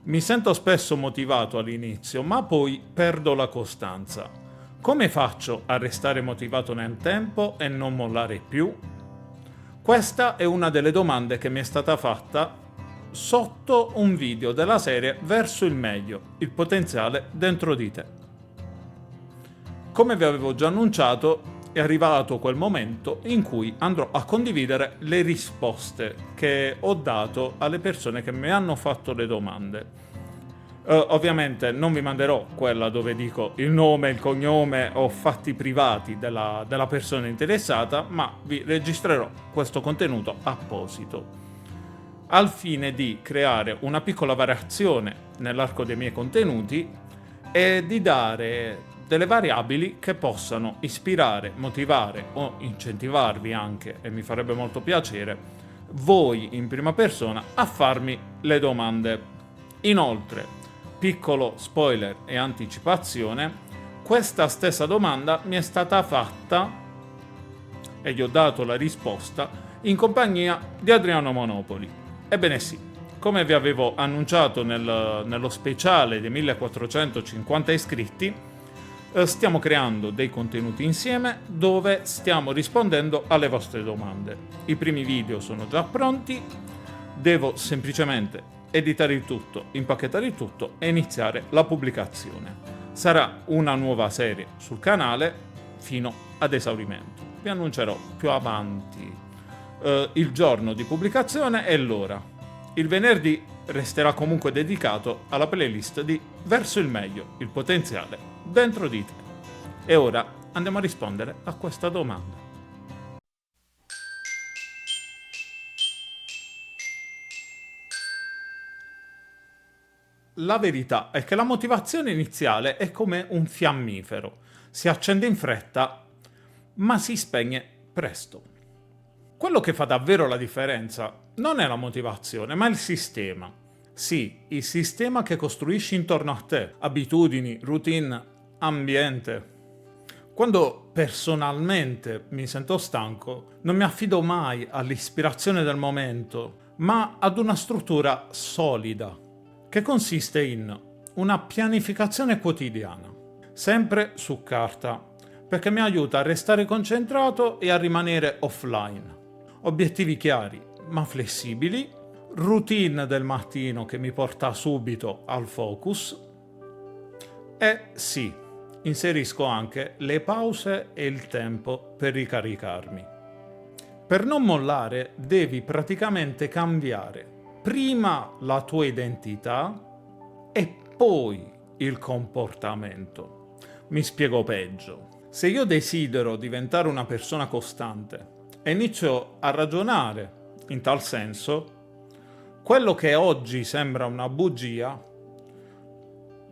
Mi sento spesso motivato all'inizio, ma poi perdo la costanza. Come faccio a restare motivato nel tempo e non mollare più? Questa è una delle domande che mi è stata fatta sotto un video della serie Verso il meglio, il potenziale dentro di te. Come vi avevo già annunciato, è arrivato quel momento in cui andrò a condividere le risposte che ho dato alle persone che mi hanno fatto le domande. Ovviamente non vi manderò quella dove dico il nome, il cognome o fatti privati della persona interessata, ma vi registrerò questo contenuto apposito al fine di creare una piccola variazione nell'arco dei miei contenuti e di dare delle variabili che possano ispirare, motivare o incentivarvi anche, e mi farebbe molto piacere, voi in prima persona a farmi le domande. Inoltre, piccolo spoiler e anticipazione, questa stessa domanda mi è stata fatta e gli ho dato la risposta in compagnia di Adriano Monopoli. Ebbene sì, come vi avevo annunciato nello speciale dei 1450 iscritti, stiamo creando dei contenuti insieme dove stiamo rispondendo alle vostre domande. I primi video sono già pronti, devo semplicemente editare il tutto, impacchettare il tutto e iniziare la pubblicazione. Sarà una nuova serie sul canale fino ad esaurimento. Vi annuncerò più avanti il giorno di pubblicazione e l'ora. Il venerdì resterà comunque dedicato alla playlist di Verso il meglio, il potenziale dentro di te. E ora andiamo a rispondere a questa domanda. La verità è che la motivazione iniziale è come un fiammifero. Si accende in fretta, ma si spegne presto. Quello che fa davvero la differenza non è la motivazione, ma il sistema. Sì, il sistema che costruisci intorno a te, abitudini, routine, ambiente. Quando personalmente mi sento stanco, non mi affido mai all'ispirazione del momento, ma ad una struttura solida, che consiste in una pianificazione quotidiana, sempre su carta, perché mi aiuta a restare concentrato e a rimanere offline. Obiettivi chiari, ma flessibili, routine del mattino che mi porta subito al focus e sì, inserisco anche le pause e il tempo per ricaricarmi. Per non mollare devi praticamente cambiare prima la tua identità e poi il comportamento. Mi spiego peggio. Se io desidero diventare una persona costante e inizio a ragionare in tal senso, quello che oggi sembra una bugia,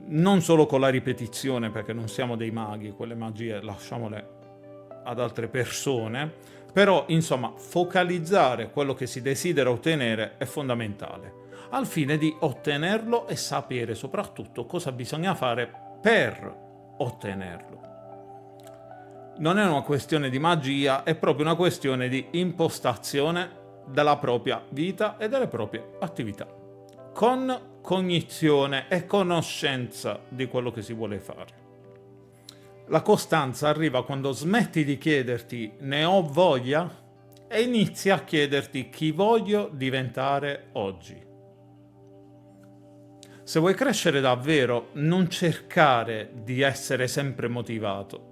non solo con la ripetizione, perché non siamo dei maghi, quelle magie lasciamole ad altre persone, però insomma focalizzare quello che si desidera ottenere è fondamentale, al fine di ottenerlo e sapere soprattutto cosa bisogna fare per ottenerlo. Non è una questione di magia, è proprio una questione di impostazione della propria vita e delle proprie attività, con cognizione e conoscenza di quello che si vuole fare. La costanza arriva quando smetti di chiederti ne ho voglia e inizi a chiederti chi voglio diventare oggi. Se vuoi crescere davvero, non cercare di essere sempre motivato.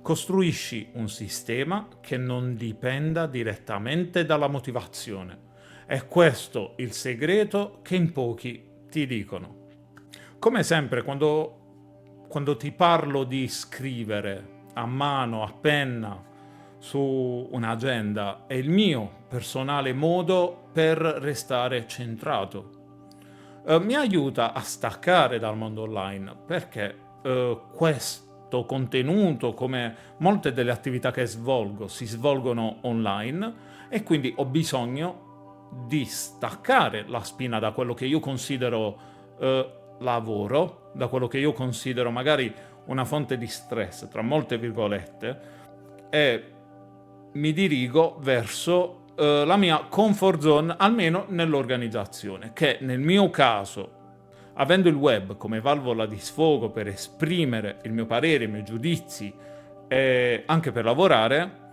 Costruisci un sistema che non dipenda direttamente dalla motivazione. È questo il segreto che in pochi ti dicono. Come sempre, quando ti parlo di scrivere a mano, a penna, su un'agenda, è il mio personale modo per restare centrato. Mi aiuta a staccare dal mondo online, perché questo contenuto, come molte delle attività che svolgo, si svolgono online e quindi ho bisogno di staccare la spina da quello che io considero lavoro, da quello che io considero magari una fonte di stress, tra molte virgolette, e mi dirigo verso la mia comfort zone, almeno nell'organizzazione, che nel mio caso Avendo il web come valvola di sfogo per esprimere il mio parere, i miei giudizi e anche per lavorare,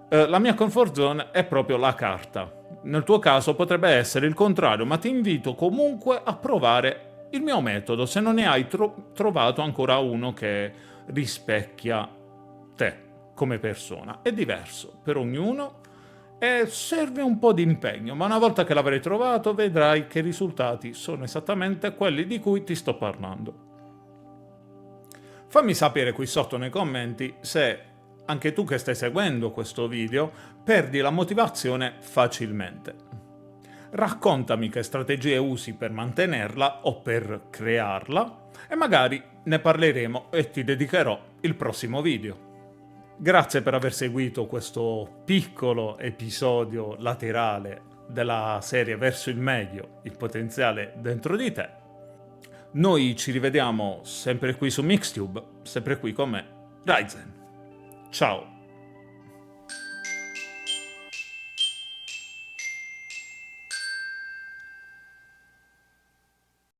la mia comfort zone è proprio la carta. Nel tuo caso potrebbe essere il contrario, ma ti invito comunque a provare il mio metodo se non ne hai trovato ancora uno che rispecchia te come persona. È diverso per ognuno e serve un po' di impegno, ma una volta che l'avrai trovato vedrai che i risultati sono esattamente quelli di cui ti sto parlando. Fammi sapere qui sotto nei commenti se anche tu che stai seguendo questo video perdi la motivazione facilmente. Raccontami che strategie usi per mantenerla o per crearla e magari ne parleremo e ti dedicherò il prossimo video. Grazie per aver seguito questo piccolo episodio laterale della serie Verso il meglio, il potenziale dentro di te. Noi ci rivediamo sempre qui su Mixtube, sempre qui con me, Ryzen. Ciao!